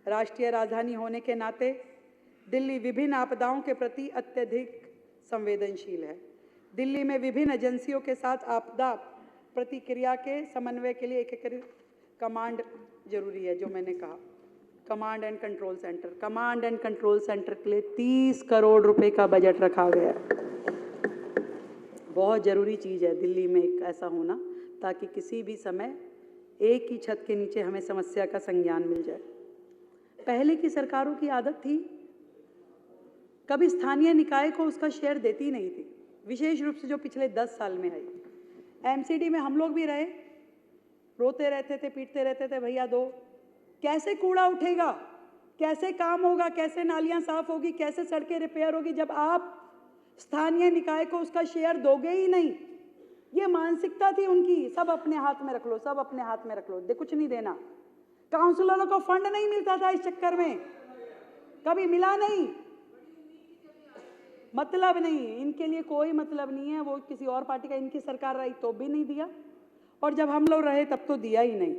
राष्ट्रीय राजधानी होने के नाते दिल्ली विभिन्न आपदाओं के प्रति अत्यधिक संवेदनशील है। दिल्ली में विभिन्न एजेंसियों के साथ आपदा प्रतिक्रिया के समन्वय के लिए एकीकृत कमांड जरूरी है। जो मैंने कहा, कमांड एंड कंट्रोल सेंटर के लिए 30 करोड़ रुपए का बजट रखा गया है। बहुत ज़रूरी चीज़ है दिल्ली में एक ऐसा होना, ताकि किसी भी समय एक ही छत के नीचे हमें समस्या का संज्ञान मिल जाए। पहले की सरकारों की आदत थी, कभी स्थानीय निकाय को उसका शेयर देती नहीं थी, विशेष रूप से जो पिछले 10 साल में आई। एमसीडी में हम लोग भी रहे, रोते रहते थे, पीटते रहते थे, भैया दो। कैसे कूड़ा उठेगा, कैसे काम होगा, कैसे नालियां साफ होगी, कैसे सड़कें रिपेयर होगी, जब आप स्थानीय निकाय को उसका शेयर दोगे ही नहीं। ये मानसिकता थी उनकी, सब अपने हाथ में रख लो, सब अपने हाथ में रख लो, कुछ नहीं देना। काउंसलरों को फंड नहीं मिलता था, इस चक्कर में कभी मिला नहीं। मतलब नहीं, इनके लिए कोई मतलब नहीं है, वो किसी और पार्टी का, इनकी सरकार रही तो भी नहीं दिया, और जब हम लोग रहे तब तो दिया ही नहीं।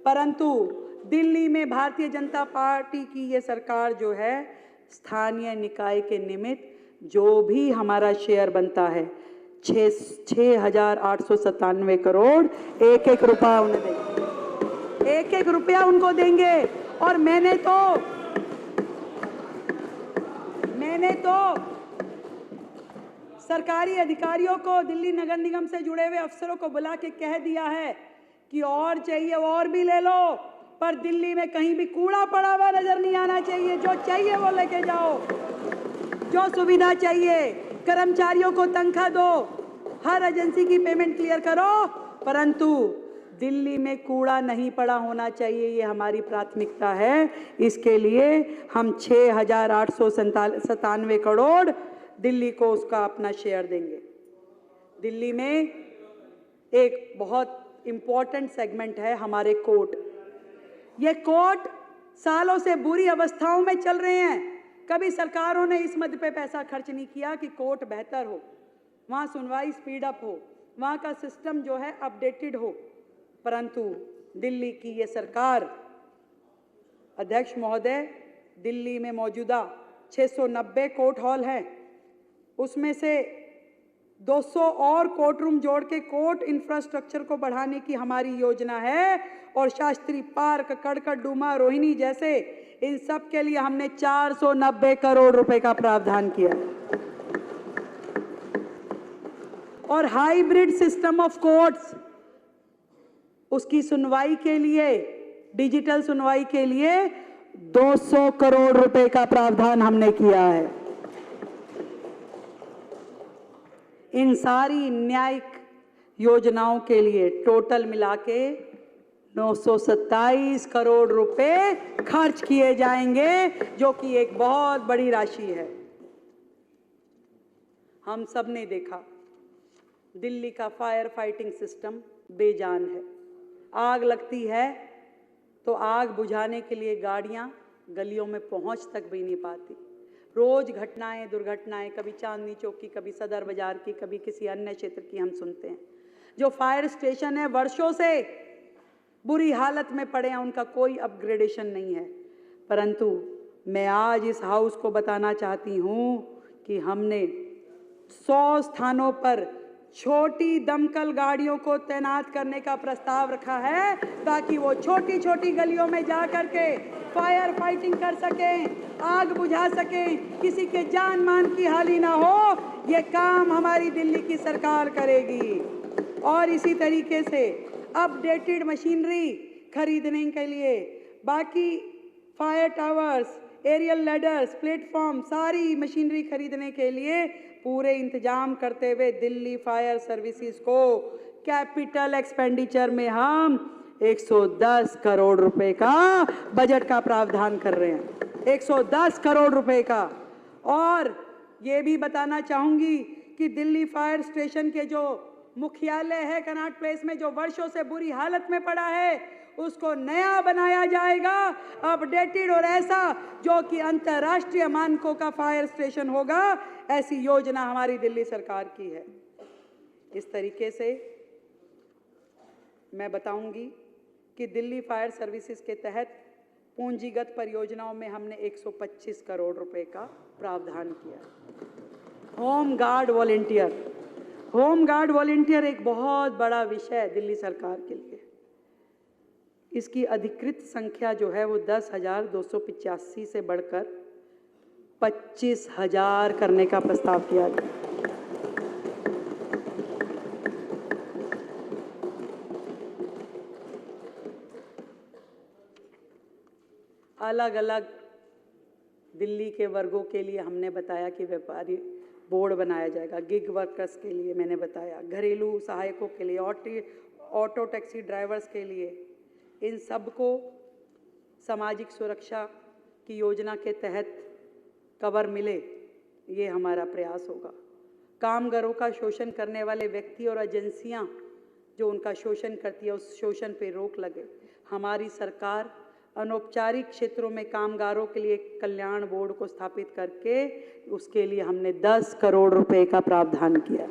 परंतु दिल्ली में भारतीय जनता पार्टी की ये सरकार जो है, स्थानीय निकाय के निमित्त जो भी हमारा शेयर बनता है 6,897 करोड़, एक एक रुपया उन्हें देंगे, एक एक रुपया उनको देंगे। और मैंने तो सरकारी अधिकारियों को, दिल्ली नगर निगम से जुड़े हुए अफसरों को बुला के कह दिया है कि और चाहिए और भी ले लो, पर दिल्ली में कहीं भी कूड़ा पड़ा हुआ नजर नहीं आना चाहिए। जो चाहिए वो लेके जाओ, जो सुविधा चाहिए, कर्मचारियों को तनख्वाह दो, हर एजेंसी की पेमेंट क्लियर करो, परंतु दिल्ली में कूड़ा नहीं पड़ा होना चाहिए, ये हमारी प्राथमिकता है। इसके लिए हम 6,897 करोड़ दिल्ली को उसका अपना शेयर देंगे। दिल्ली में एक बहुत इंपॉर्टेंट सेगमेंट है हमारे कोर्ट। ये कोर्ट सालों से बुरी अवस्थाओं में चल रहे हैं। कभी सरकारों ने इस मद पे पैसा खर्च नहीं किया कि कोर्ट बेहतर हो, वहाँ सुनवाई स्पीड अप हो, वहाँ का सिस्टम जो है अपडेटेड हो। परंतु दिल्ली की ये सरकार, अध्यक्ष महोदय, दिल्ली में मौजूदा 690 कोर्ट हॉल हैं, उसमें से 200 और कोर्ट रूम जोड़ के कोर्ट इंफ्रास्ट्रक्चर को बढ़ाने की हमारी योजना है। और शास्त्री पार्क, कड़कड़ डूमा, रोहिणी जैसे इन सब के लिए हमने 490 करोड़ रुपए का प्रावधान किया। और हाइब्रिड सिस्टम ऑफ कोर्ट्स, उसकी सुनवाई के लिए, डिजिटल सुनवाई के लिए 200 करोड़ रुपए का प्रावधान हमने किया है। इन सारी न्यायिक योजनाओं के लिए टोटल मिला के 927 करोड़ रुपए खर्च किए जाएंगे, जो कि एक बहुत बड़ी राशि है। हम सब ने देखा दिल्ली का फायर फाइटिंग सिस्टम बेजान है। आग लगती है तो आग बुझाने के लिए गाड़ियां गलियों में पहुंच तक भी नहीं पाती। रोज घटनाएं, दुर्घटनाएं, कभी चांदनी चौक की, कभी सदर बाजार की, कभी किसी अन्य क्षेत्र की हम सुनते हैं। जो फायर स्टेशन है वर्षों से बुरी हालत में पड़े हैं, उनका कोई अपग्रेडेशन नहीं है। परंतु मैं आज इस हाउस को बताना चाहती हूं कि हमने 100 स्थानों पर छोटी दमकल गाड़ियों को तैनात करने का प्रस्ताव रखा है, ताकि वो छोटी छोटी गलियों में जा करके फायर फाइटिंग कर सकें, आग बुझा सकें, किसी के जान मान की हानि ना हो। ये काम हमारी दिल्ली की सरकार करेगी। और इसी तरीके से अपडेटेड मशीनरी खरीदने के लिए, बाकी fire towers, aerial ladders, platform, सारी मशीनरी खरीदने के लिए पूरे इंतजाम करते हुए दिल्ली फायर सर्विसेज को कैपिटल एक्सपेंडिचर में हम 110 करोड़ रुपए का बजट का प्रावधान कर रहे हैं, 110 करोड़ रुपए का। और ये भी बताना चाहूंगी कि दिल्ली फायर स्टेशन के जो मुख्यालय है कनॉट प्लेस में, जो वर्षों से बुरी हालत में पड़ा है, उसको नया बनाया जाएगा, अपडेटेड और ऐसा जो कि अंतर्राष्ट्रीय मानकों का फायर स्टेशन होगा। ऐसी योजना हमारी दिल्ली सरकार की है। इस तरीके से मैं बताऊंगी कि दिल्ली फायर सर्विसेज के तहत पूंजीगत परियोजनाओं में हमने 125 करोड़ रुपए का प्रावधान किया। होम गार्ड वॉलंटियर एक बहुत बड़ा विषय है दिल्ली सरकार के लिए। इसकी अधिकृत संख्या जो है वो 10,285 से बढ़कर 25,000 करने का प्रस्ताव किया गया। अलग अलग दिल्ली के वर्गों के लिए हमने बताया कि व्यापारी बोर्ड बनाया जाएगा। गिग वर्कर्स के लिए मैंने बताया, घरेलू सहायकों के लिए, ऑटो टैक्सी ड्राइवर्स के लिए, इन सब को सामाजिक सुरक्षा की योजना के तहत कवर मिले, ये हमारा प्रयास होगा। कामगारों का शोषण करने वाले व्यक्ति और एजेंसियां जो उनका शोषण करती है, उस शोषण पे रोक लगे। हमारी सरकार अनौपचारिक क्षेत्रों में कामगारों के लिए कल्याण बोर्ड को स्थापित करके उसके लिए हमने 10 करोड़ रुपए का प्रावधान किया।